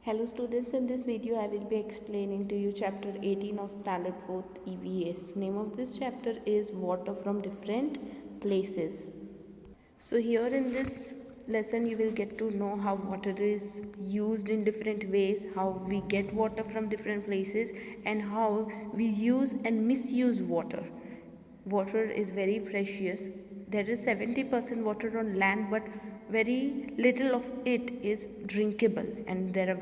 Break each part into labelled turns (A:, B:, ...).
A: Hello students, in this video I will be explaining to you chapter 18 of standard 4th EVS. Name of this chapter is water from different places. So here in this lesson you will get to know how water is used in different ways, how we get water from different places and how we use and misuse water. Water is very precious. There is 70% water on land, but very little of it is drinkable, and there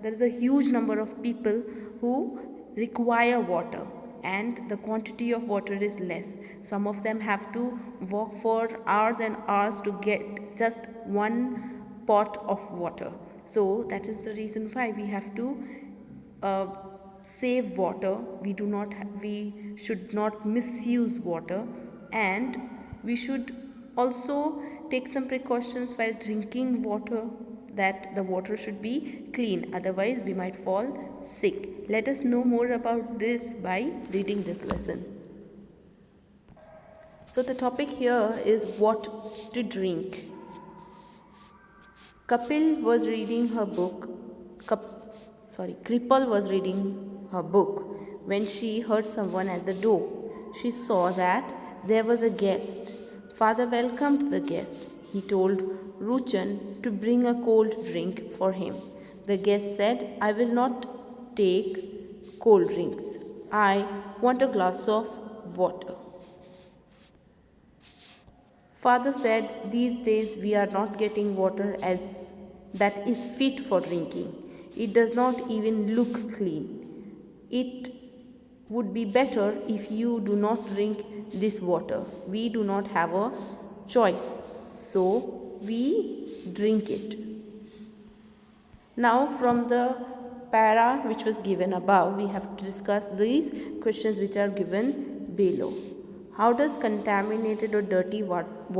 A: is a huge number of people who require water, and the quantity of water is less. Some of them have to walk for hours and hours to get just one pot of water. So that is the reason why we have to uh, save water. We should not misuse water, and we should also take some precautions while drinking water, that the water should be clean, otherwise we might fall sick. Let us know more about this by reading this lesson. So the topic here is what to drink. Kapil was reading her book. Kripal was reading her book when she heard someone at the door. She saw that there was a guest. Father welcomed the guest. He told Ruchan to bring a cold drink for him. The guest said, "I will not take cold drinks. I want a glass of water." Father said, "These days we are not getting water as that is fit for drinking. It does not even look clean. It would be better if you do not drink this water. We do not have a choice, so we drink it." Now, from the para which was given above, we have to discuss these questions which are given below. How does contaminated or dirty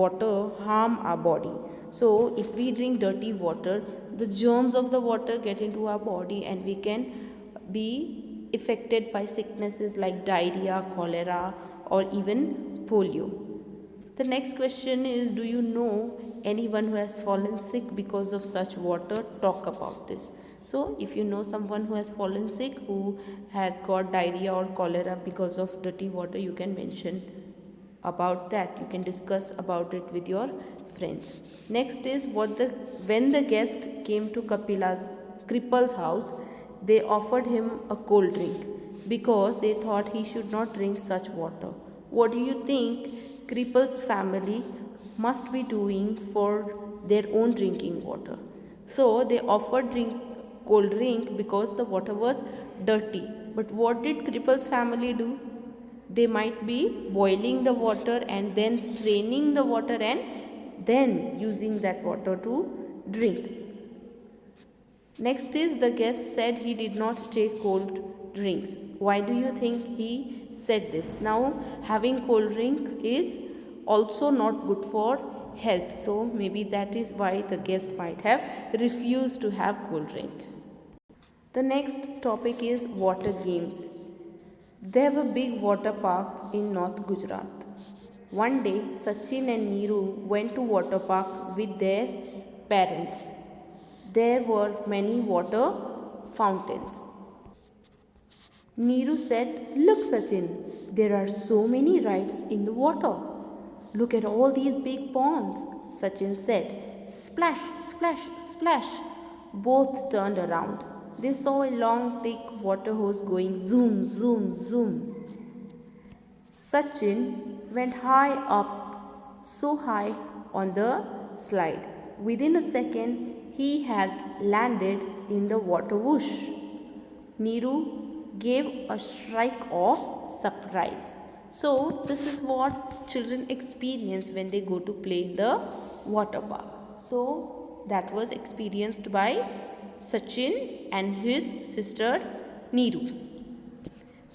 A: water harm our body? So, if we drink dirty water, the germs of the water get into our body and we can be affected by sicknesses like diarrhea, cholera, or even polio. The next question is, do you know anyone who has fallen sick because of such water? Talk about this. So, if you know someone who has fallen sick, who had got diarrhea or cholera because of dirty water, you can mention about that. You can discuss about it with your friends. Next is when the guest came to Kripal's house, they offered him a cold drink because they thought he should not drink such water. What do you think Kripal's family must be doing for their own drinking water? So they offered cold drink because the water was dirty. But what did Kripal's family do? They might be boiling the water and then straining the water and then using that water to drink. Next is, the guest said he did not take cold drinks. Why do you think he said this? Now, having cold drink is also not good for health. So maybe that is why the guest might have refused to have cold drink. The next topic is water games. There were big water parks in North Gujarat. One day, Sachin and Neeru went to water park with their parents. There were many water fountains. Neeru said, "Look, Sachin, there are so many rides in the water." "Look at all these big ponds," Sachin said. "Splash, splash, splash." Both turned around. They saw a long, thick water hose going zoom, zoom, zoom. Sachin went high up, so high on the slide. Within a second, he had landed in the water whoosh. Neeru gave a shriek of surprise. So, this is what children experience when they go to play in the water park. So, that was experienced by Sachin and his sister Neeru.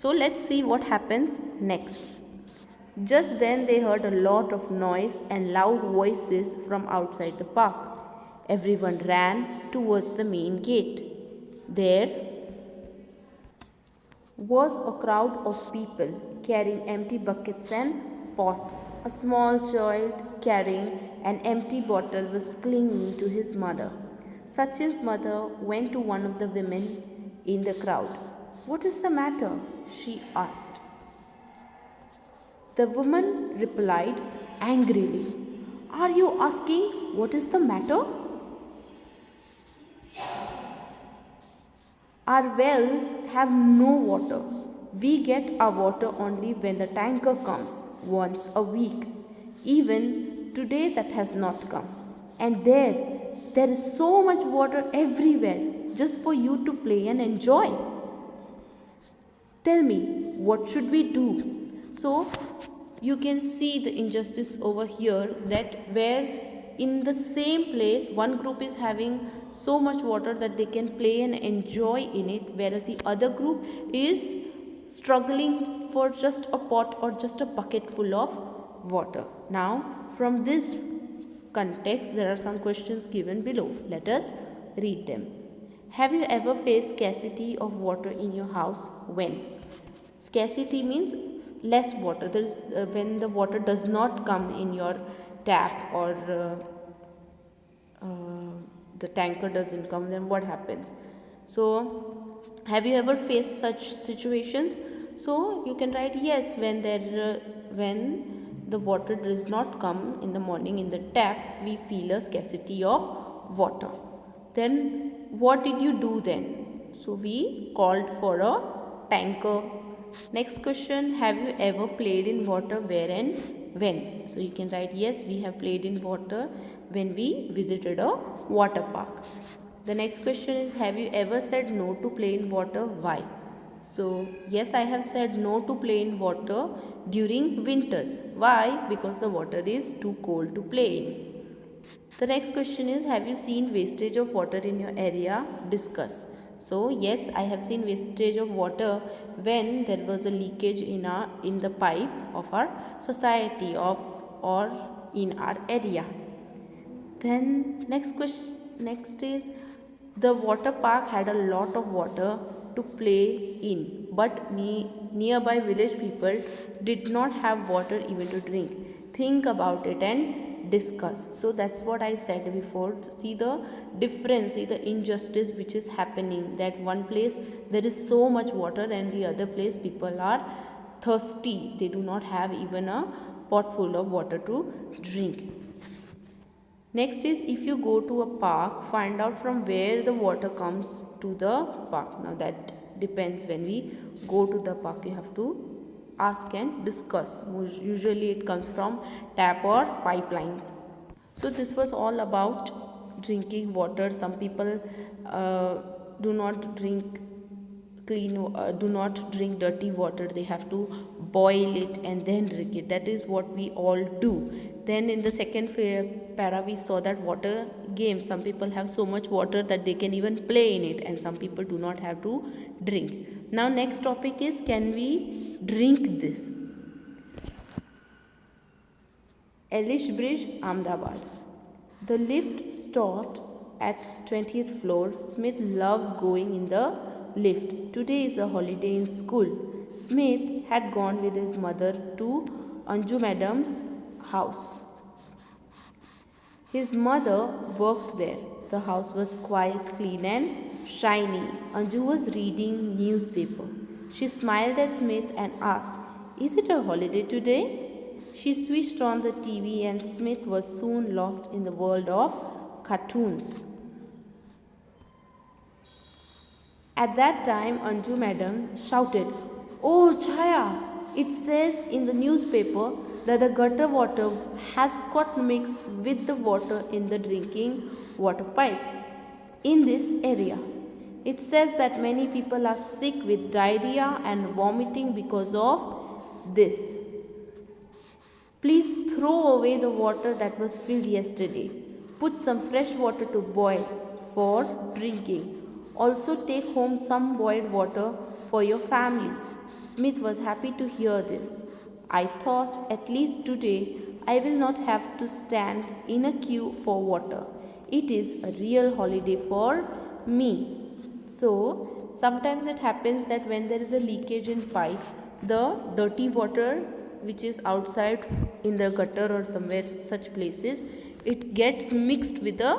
A: So let's see what happens next. Just then they heard a lot of noise and loud voices from outside the park. Everyone ran towards the main gate. There was a crowd of people carrying empty buckets and pots. A small child carrying an empty bottle was clinging to his mother. Sachin's mother went to one of the women in the crowd. "What is the matter?" she asked. The woman replied angrily, "Are you asking what is the matter? Our wells have no water. We get our water only when the tanker comes once a week. Even today that has not come. And there is so much water everywhere just for you to play and enjoy. Tell me, what should we do?" So you can see the injustice over here, that where in the same place one group is having so much water that they can play and enjoy in it, whereas the other group is struggling for just a pot or just a bucket full of water. Now from this context there are some questions given below. Let us read them. Have you ever faced scarcity of water in your house? When? Scarcity means less water. There is when the water does not come in your tap, or the tanker doesn't come, then what happens? So have you ever faced such situations? So you can write yes, when the water does not come in the morning in the tap, we feel a scarcity of water. Then what did you do then? So we called for a tanker. Next question, have you ever played in water? Where and when? So you can write yes, we have played in water when we visited a water park. The next question is, have you ever said no to play in water? Why? So yes, I have said no to play in water during winters. Why? Because the water is too cold to play in. The next question is, have you seen wastage of water in your area? Discuss. So yes, I have seen wastage of water when there was a leakage in the pipe of our society or in our area. Then next is, the water park had a lot of water to play in, but nearby village people did not have water even to drink. Think about it and discuss. So that's what I said before. See the difference, see the injustice which is happening, that one place there is so much water and the other place people are thirsty. They do not have even a pot full of water to drink. Next is, if you go to a park, find out from where the water comes to the park. Now that depends. When we go to the park, you have to ask and discuss. Usually it comes from tap or pipelines. So this was all about drinking water. Some people do not drink do not drink dirty water. They have to boil it and then drink it. That is what we all do. Then in the second para we saw that water games, some people have so much water that they can even play in it, and some people do not have to drink. Now next topic is, can we drink this? Elish Bridge, Ahmedabad. The lift stopped at 20th floor. Smith loves going in the lift. Today is a holiday in school. Smith had gone with his mother to Anju Madam's house. His mother worked there. The house was quite clean and shiny. Anju was reading newspaper. She smiled at Smith and asked, "Is it a holiday today?" She switched on the TV and Smith was soon lost in the world of cartoons. At that time, Anju Madam shouted, "Oh Chaya, it says in the newspaper that the gutter water has got mixed with the water in the drinking water pipes in this area. It says that many people are sick with diarrhea and vomiting because of this. Please throw away the water that was filled yesterday. Put some fresh water to boil for drinking. Also take home some boiled water for your family." Smith was happy to hear this. "I thought at least today I will not have to stand in a queue for water. It is a real holiday for me." So sometimes it happens that when there is a leakage in pipe, the dirty water which is outside in the gutter or somewhere such places, it gets mixed with the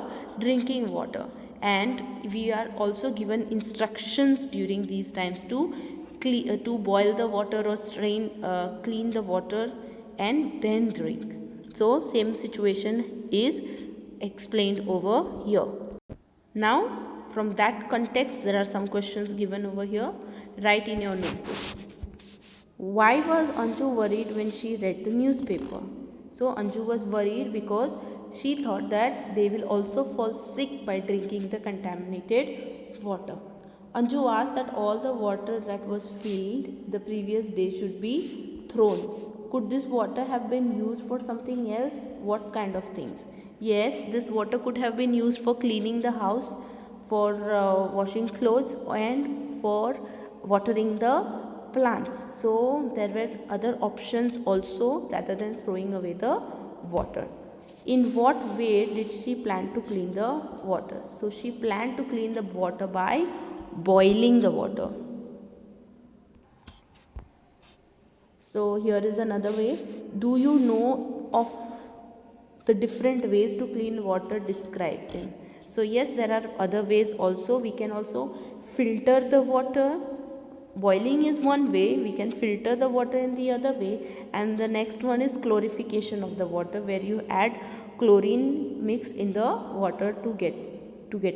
A: drinking water, and we are also given instructions during these times to boil the water or clean the water and then drink. So same situation is explained over here. Now from that context there are some questions given over here. Write in your notebook. Why was Anju worried when she read the newspaper? So Anju was worried because she thought that they will also fall sick by drinking the contaminated water. Anju asked that all the water that was filled the previous day should be thrown. Could this water have been used for something else? What kind of things? Yes, this water could have been used for cleaning the house, for washing clothes, and for watering the plants. So there were other options also rather than throwing away the water. In what way did she plan to clean the water? So she planned to clean the water by boiling the water. So here is another way. Do you know of the different ways to clean water? Describe them. So yes, there are other ways also. We can also filter the water. Boiling is one way. We can filter the water in the other way, and the next one is chlorification of the water, where you add chlorine mix in the water to get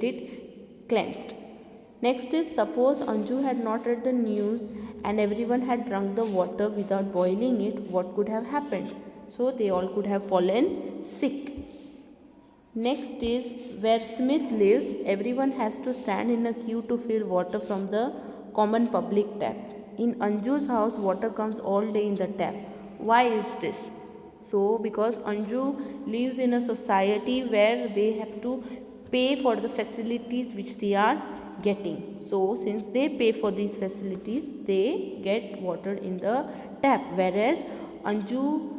A: it cleansed. Next is, suppose Anju had not read the news and everyone had drunk the water without boiling it, what could have happened? So they all could have fallen sick. Next is, where Smith lives, everyone has to stand in a queue to fill water from the common public tap. In Anju's house, water comes all day in the tap. Why is this? So because Anju lives in a society where they have to pay for the facilities which they are getting. So since they pay for these facilities, they get water in the tap. Whereas Anju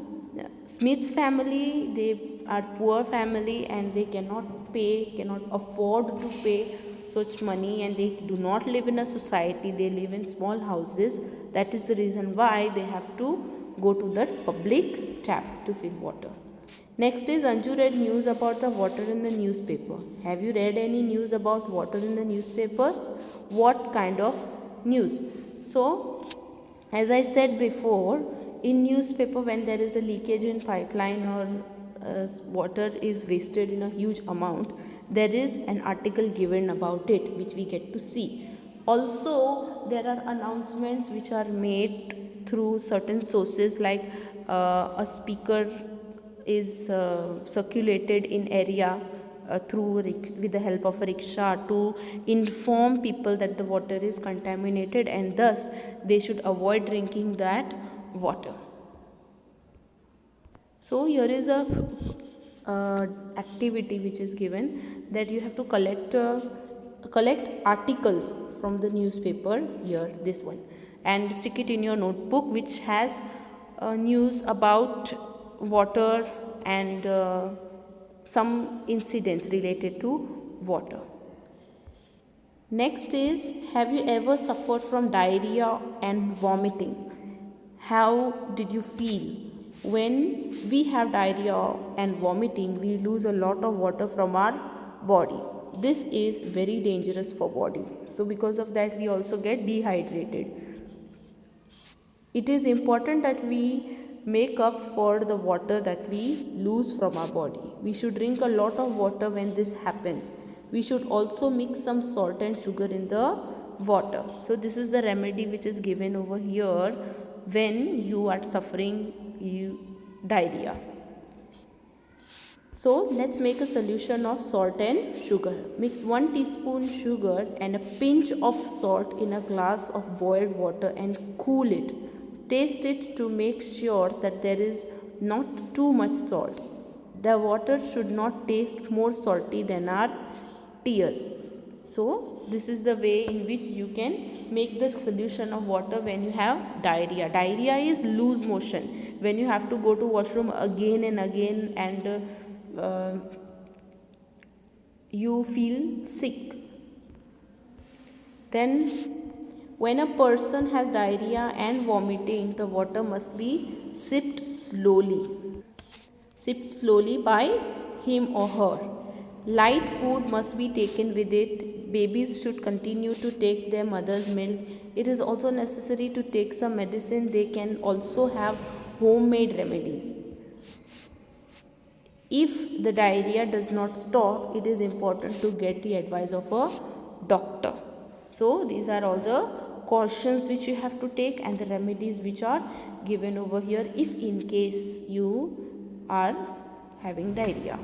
A: Smith's family, they are poor family and they cannot afford to pay such money, and they do not live in a society, they live in small houses. That is the reason why they have to go to the public tap to fill water. Next is, Anju read news about the water in the newspaper. Have you read any news about water in the newspapers? What kind of news? So as I said before, in newspaper, when there is a leakage in pipeline or water is wasted in a huge amount, there is an article given about it which we get to see. Also there are announcements which are made through certain sources, like a speaker is circulated in area with the help of a rickshaw to inform people that the water is contaminated and thus they should avoid drinking that water. So here is a activity which is given, that you have to collect articles from the newspaper, here this one, and stick it in your notebook which has news about water and some incidents related to water. Next is, have you ever suffered from diarrhea and vomiting? How did you feel? When we have diarrhea and vomiting, we lose a lot of water from our body. This is very dangerous for body. So because of that, we also get dehydrated. It is important that we make up for the water that we lose from our body. We should drink a lot of water when this happens. We should also mix some salt and sugar in the water. So this is the remedy which is given over here when you are suffering diarrhea. So let's make a solution of salt and sugar. Mix 1 teaspoon sugar and a pinch of salt in a glass of boiled water and cool it. Taste it to make sure that there is not too much salt. The water should not taste more salty than our tears. So this is the way in which you can make the solution of water when you have diarrhea. Diarrhea is loose motion, when you have to go to washroom again and again and you feel sick. Then when a person has diarrhea and vomiting, the water must be sipped slowly by him or her. Light food must be taken with it. Babies should continue to take their mother's milk. It is also necessary to take some medicine. They can also have homemade remedies. If the diarrhea does not stop, it is important to get the advice of a doctor. So these are all the cautions which you have to take and the remedies which are given over here if in case you are having diarrhea.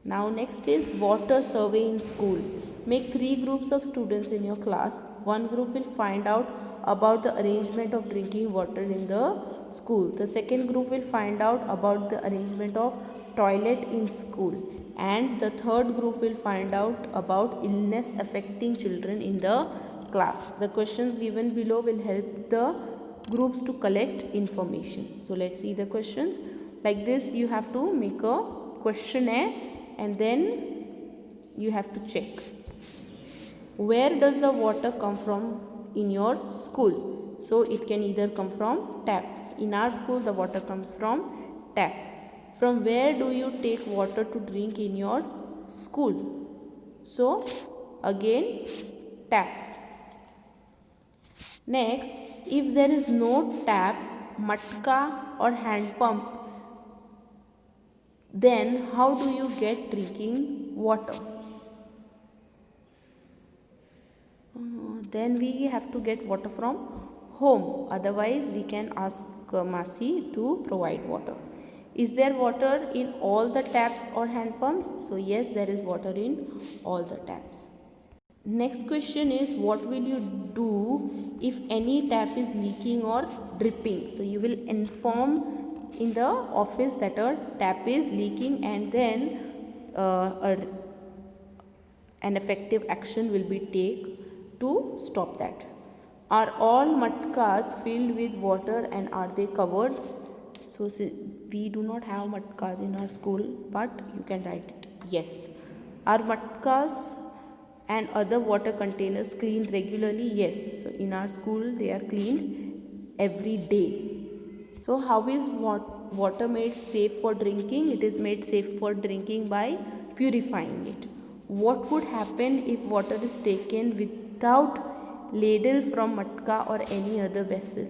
A: Now next is water survey in school. Make 3 groups of students in your class. One group will find out about the arrangement of drinking water in the school. The second group will find out about the arrangement of toilet in school. And the third group will find out about illness affecting children in the class. The questions given below will help the groups to collect information. So let's see the questions. Like this, you have to make a questionnaire and then you have to check. Where does the water come from in your school? So it can either come from tap. In our school, the water comes from tap. From where do you take water to drink in your school? So again, tap. Next, if there is no tap, matka or hand pump, then how do you get drinking water? Then we have to get water from home. Otherwise, we can ask Masi to provide water. Is there water in all the taps or hand pumps? So yes, there is water in all the taps. Next question is, what will you do if any tap is leaking or dripping? So you will inform in the office that a tap is leaking and then an effective action will be taken to stop that. Are all matkas filled with water and are they covered? So we do not have matkas in our school, but you can write it. Yes. Are matkas and other water containers cleaned regularly? Yes. So in our school they are cleaned every day. So how is water made safe for drinking? It is made safe for drinking by purifying it. What would happen if water is taken without ladle from matka or any other vessel?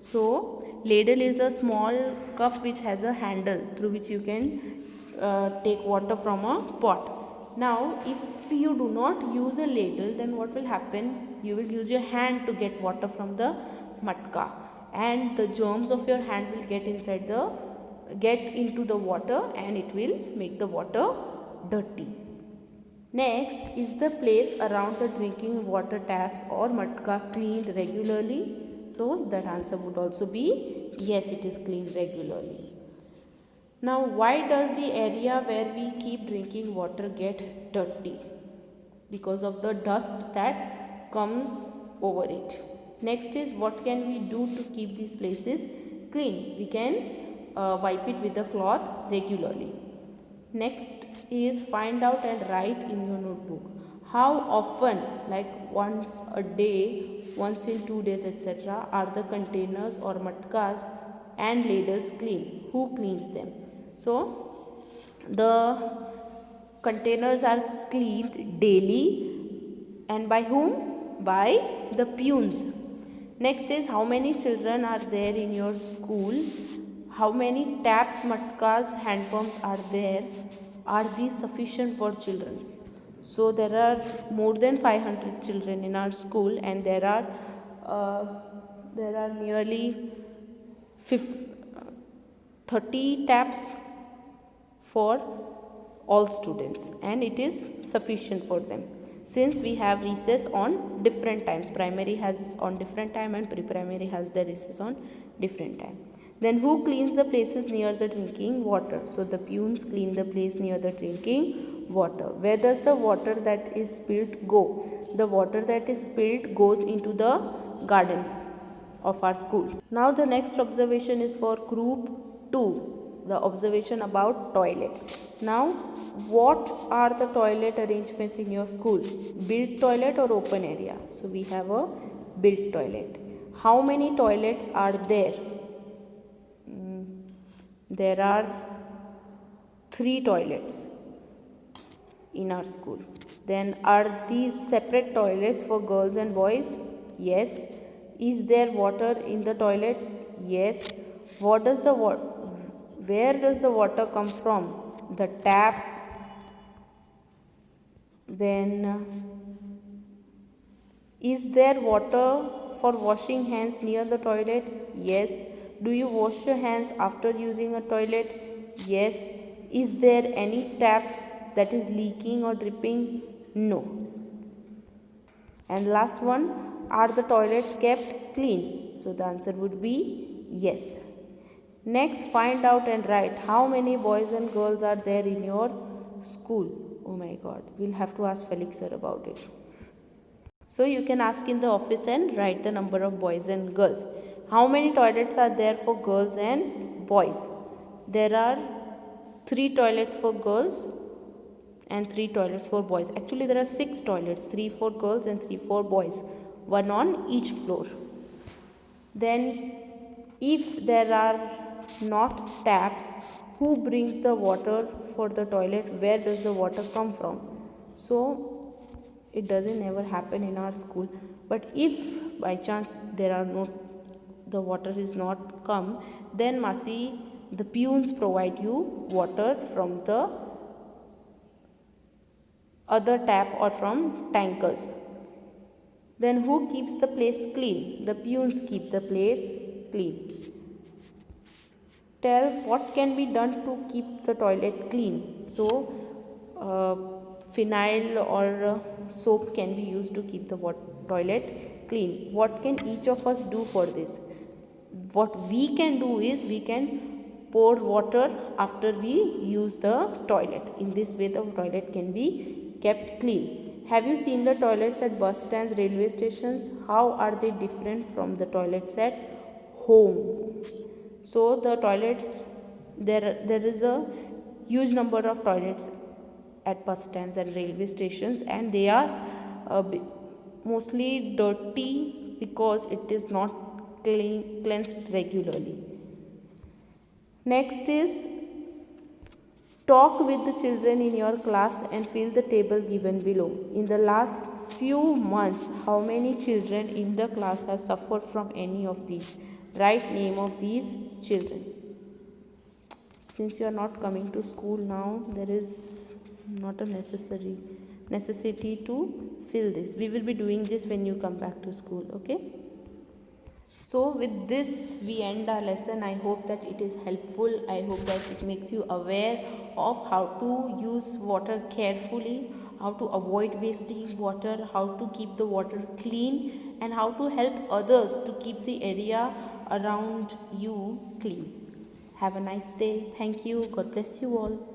A: So ladle is a small cup which has a handle through which you can take water from a pot. Now if you do not use a ladle, then what will happen? You will use your hand to get water from the matka, and the germs of your hand will get into the water and it will make the water dirty. Next, is the place around the drinking water taps or matka cleaned regularly? So that answer would also be yes, it is cleaned regularly. Now why does the area where we keep drinking water get dirty? Because of the dust that comes over it. Next is, what can we do to keep these places clean? We can wipe it with a cloth regularly. Next is, find out and write in your notebook. How often, like once a day, once in 2 days, etc., are the containers or matkas and ladles clean? Who cleans them? So the containers are cleaned daily, and by whom? By the peons. Next is, how many children are there in your school? How many taps, matkas, hand pumps are there? Are these sufficient for children? So there are more than 500 children in our school, and there are nearly 30 taps for all students, and it is sufficient for them. Since we have recess on different times, primary has on different time and pre-primary has the recess on different time. Then who cleans the places near the drinking water? So the peons clean the place near the drinking water. Where does the water that is spilled go? The water that is spilled goes into the garden of our school. Now the next observation is for group 2, the observation about toilet. Now, what are the toilet arrangements in your school? Built toilet or open area? So we have a built toilet. How many toilets are there? There are 3 toilets in our school. Then are these separate toilets for girls and boys? Yes. Is there water in the toilet? Yes. What does the where does the water come from? The tap. Then is there water for washing hands near the toilet? Yes. Do you wash your hands after using a toilet? Yes. Is there any tap that is leaking or dripping? No. And last one, are the toilets kept clean? So the answer would be yes. Next, find out and write how many boys and girls are there in your school. Oh my god, we'll have to ask Felix sir about it. So you can ask in the office and write the number of boys and girls. How many toilets are there for girls and boys? There are 3 toilets for girls and 3 toilets for boys. Actually there are 6 toilets, 3 for girls and 3 for boys, one on each floor. Then if there are not taps, who brings the water for the toilet? Where does the water come from? So it doesn't ever happen in our school, but if by chance there are no, the water is not come, then Masi, the peons provide you water from the other tap or from tankers. Then who keeps the place clean? The peons keep the place clean. Tell what can be done to keep the toilet clean. So phenyl or soap can be used to keep the toilet clean. What can each of us do for this? What we can do is we can pour water after we use the toilet. In this way the toilet can be kept clean. Have you seen the toilets at bus stands, railway stations? How are they different from the toilets at home? So the toilets, there is a huge number of toilets at bus stands and railway stations, and they are mostly dirty because it is not cleansed regularly. Next is talk with the children in your class and fill the table given below. In the last few months, how many children in the class have suffered from any of these? Write name of these children. Since you are not coming to school now, there is not a necessity to fill this. We will be doing this when you come back to school, okay? So with this we end our lesson. I hope that it is helpful. I hope that it makes you aware of how to use water carefully, how to avoid wasting water, how to keep the water clean, and how to help others to keep the area around you clean. Have a nice day. Thank you. God bless you all.